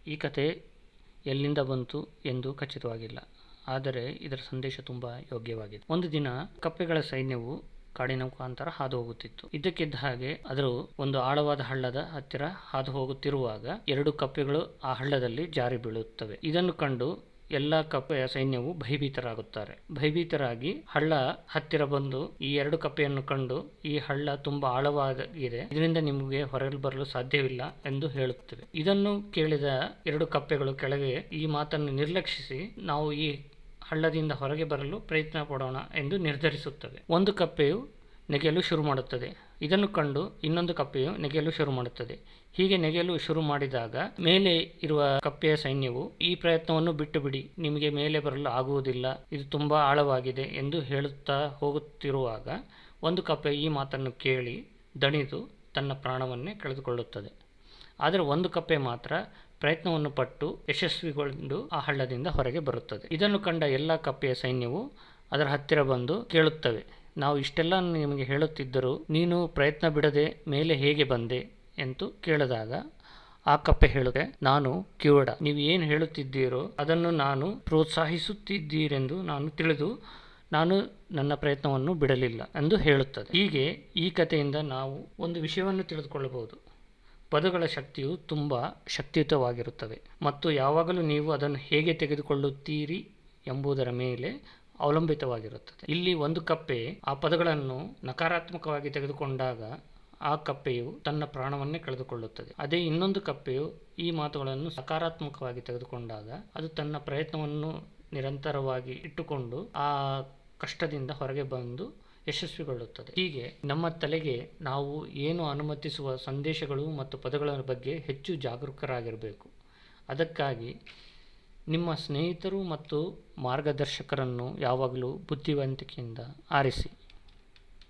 ಈ ಕತೆ ಎಲ್ಲಿಂದ ಬಂತು ಎಂದು ಖಚಿತವಾಗಿಲ್ಲ, ಆದರೆ ಇದರ ಸಂದೇಶ ತುಂಬ ಯೋಗ್ಯವಾಗಿದೆ. ಒಂದು ದಿನ ಕಪ್ಪೆಗಳ ಸೈನ್ಯವು ಕಾಡಿನ ಮುಖಾಂತರ ಹಾದು ಹೋಗುತ್ತಿತ್ತು. ಇದ್ದಕ್ಕಿದ್ದ ಹಾಗೆ ಅದರ ಒಂದು ಆಳವಾದ ಹಳ್ಳದ ಹತ್ತಿರ ಹಾದು ಹೋಗುತ್ತಿರುವಾಗ 2 ಕಪ್ಪೆಗಳು ಆ ಹಳ್ಳದಲ್ಲಿ ಜಾರಿ ಬೀಳುತ್ತವೆ. ಇದನ್ನು ಕಂಡು ಎಲ್ಲ ಕಪ್ಪೆಯ ಸೈನ್ಯವು ಭಯಭೀತರಾಗುತ್ತಾರೆ. ಭಯಭೀತರಾಗಿ ಹಳ್ಳ ಹತ್ತಿರ ಬಂದು ಈ 2 ಕಪ್ಪೆಯನ್ನು ಕಂಡು, ಈ ಹಳ್ಳ ತುಂಬಾ ಆಳವಾಗಿದೆ, ಇದರಿಂದ ನಿಮಗೆ ಹೊರಗೆ ಬರಲು ಸಾಧ್ಯವಿಲ್ಲ ಎಂದು ಹೇಳುತ್ತವೆ. ಇದನ್ನು ಕೇಳಿದ 2 ಕಪ್ಪೆಗಳು ಕೆಳಗೆ ಈ ಮಾತನ್ನು ನಿರ್ಲಕ್ಷಿಸಿ, ನಾವು ಈ ಹಳ್ಳದಿಂದ ಹೊರಗೆ ಬರಲು ಪ್ರಯತ್ನ ಪಡೋಣ ಎಂದು ನಿರ್ಧರಿಸುತ್ತವೆ. ಒಂದು ಕಪ್ಪೆಯು ನೆಗೆಯಲು ಶುರು ಮಾಡುತ್ತದೆ. ಇದನ್ನು ಕಂಡು ಇನ್ನೊಂದು ಕಪ್ಪೆಯು ನೆಗೆಯಲು ಶುರು ಮಾಡುತ್ತದೆ. ಹೀಗೆ ನೆಗೆಯಲು ಶುರು ಮಾಡಿದಾಗ ಮೇಲೆ ಇರುವ ಕಪ್ಪೆಯ ಸೈನ್ಯವು, ಈ ಪ್ರಯತ್ನವನ್ನು ಬಿಟ್ಟು ಬಿಡಿ, ನಿಮಗೆ ಮೇಲೆ ಬರಲು ಆಗುವುದಿಲ್ಲ, ಇದು ತುಂಬಾ ಆಳವಾಗಿದೆ ಎಂದು ಹೇಳುತ್ತಾ ಹೋಗುತ್ತಿರುವಾಗ ಒಂದು ಕಪ್ಪೆ ಈ ಮಾತನ್ನು ಕೇಳಿ ದಣಿದು ತನ್ನ ಪ್ರಾಣವನ್ನೇ ಕಳೆದುಕೊಳ್ಳುತ್ತದೆ. ಆದರೆ ಒಂದು ಕಪ್ಪೆ ಮಾತ್ರ ಪ್ರಯತ್ನವನ್ನು ಪಟ್ಟು ಯಶಸ್ವಿಗೊಂಡು ಆ ಹಳ್ಳದಿಂದ ಹೊರಗೆ ಬರುತ್ತದೆ. ಇದನ್ನು ಕಂಡ ಎಲ್ಲ ಕಪ್ಪೆಯ ಸೈನ್ಯವು ಅದರ ಹತ್ತಿರ ಬಂದು ಕೇಳುತ್ತವೆ, ನಾವು ಇಷ್ಟೆಲ್ಲ ನಿಮಗೆ ಹೇಳುತ್ತಿದ್ದರೂ ನೀನು ಪ್ರಯತ್ನ ಬಿಡದೆ ಮೇಲೆ ಹೇಗೆ ಬಂದೆ ಎಂದು ಕೇಳಿದಾಗ ಆ ಕಪ್ಪೆ ಹೇಳುತ್ತೆ, ನಾನು ಕಿವುಡ, ನೀವು ಏನು ಹೇಳುತ್ತಿದ್ದೀರೋ ಅದನ್ನು ನಾನು ಪ್ರೋತ್ಸಾಹಿಸುತ್ತಿದ್ದೀರೆಂದು ನಾನು ತಿಳಿದು ನಾನು ನನ್ನ ಪ್ರಯತ್ನವನ್ನು ಬಿಡಲಿಲ್ಲ ಎಂದು ಹೇಳುತ್ತದೆ. ಹೀಗೆ ಈ ಕಥೆಯಿಂದ ನಾವು ಒಂದು ವಿಷಯವನ್ನು ತಿಳಿದುಕೊಳ್ಳಬಹುದು. ಪದಗಳ ಶಕ್ತಿಯು ತುಂಬ ಶಕ್ತಿಯುತವಾಗಿರುತ್ತವೆ ಮತ್ತು ಯಾವಾಗಲೂ ನೀವು ಅದನ್ನು ಹೇಗೆ ತೆಗೆದುಕೊಳ್ಳುತ್ತೀರಿ ಎಂಬುದರ ಮೇಲೆ ಅವಲಂಬಿತವಾಗಿರುತ್ತದೆ. ಇಲ್ಲಿ ಒಂದು ಕಪ್ಪೆ ಆ ಪದಗಳನ್ನು ನಕಾರಾತ್ಮಕವಾಗಿ ತೆಗೆದುಕೊಂಡಾಗ ಆ ಕಪ್ಪೆಯು ತನ್ನ ಪ್ರಾಣವನ್ನೇ ಕಳೆದುಕೊಳ್ಳುತ್ತದೆ. ಅದೇ ಇನ್ನೊಂದು ಕಪ್ಪೆಯು ಈ ಮಾತುಗಳನ್ನು ಸಕಾರಾತ್ಮಕವಾಗಿ ತೆಗೆದುಕೊಂಡಾಗ ಅದು ತನ್ನ ಪ್ರಯತ್ನವನ್ನು ನಿರಂತರವಾಗಿ ಇಟ್ಟುಕೊಂಡು ಆ ಕಷ್ಟದಿಂದ ಹೊರಗೆ ಬಂದು ಯಶಸ್ವಿಗೊಳ್ಳುತ್ತದೆ. ಹೀಗೆ ನಮ್ಮ ತಲೆಗೆ ನಾವು ಏನು ಅನುಮತಿಸುವ ಸಂದೇಶಗಳು ಮತ್ತು ಪದಗಳ ಬಗ್ಗೆ ಹೆಚ್ಚು ಜಾಗರೂಕರಾಗಿರಬೇಕು. ಅದಕ್ಕಾಗಿ ನಿಮ್ಮ ಸ್ನೇಹಿತರು ಮತ್ತು ಮಾರ್ಗದರ್ಶಕರನ್ನು ಯಾವಾಗಲೂ ಬುದ್ಧಿವಂತಿಕೆಯಿಂದ ಆರಿಸಿ.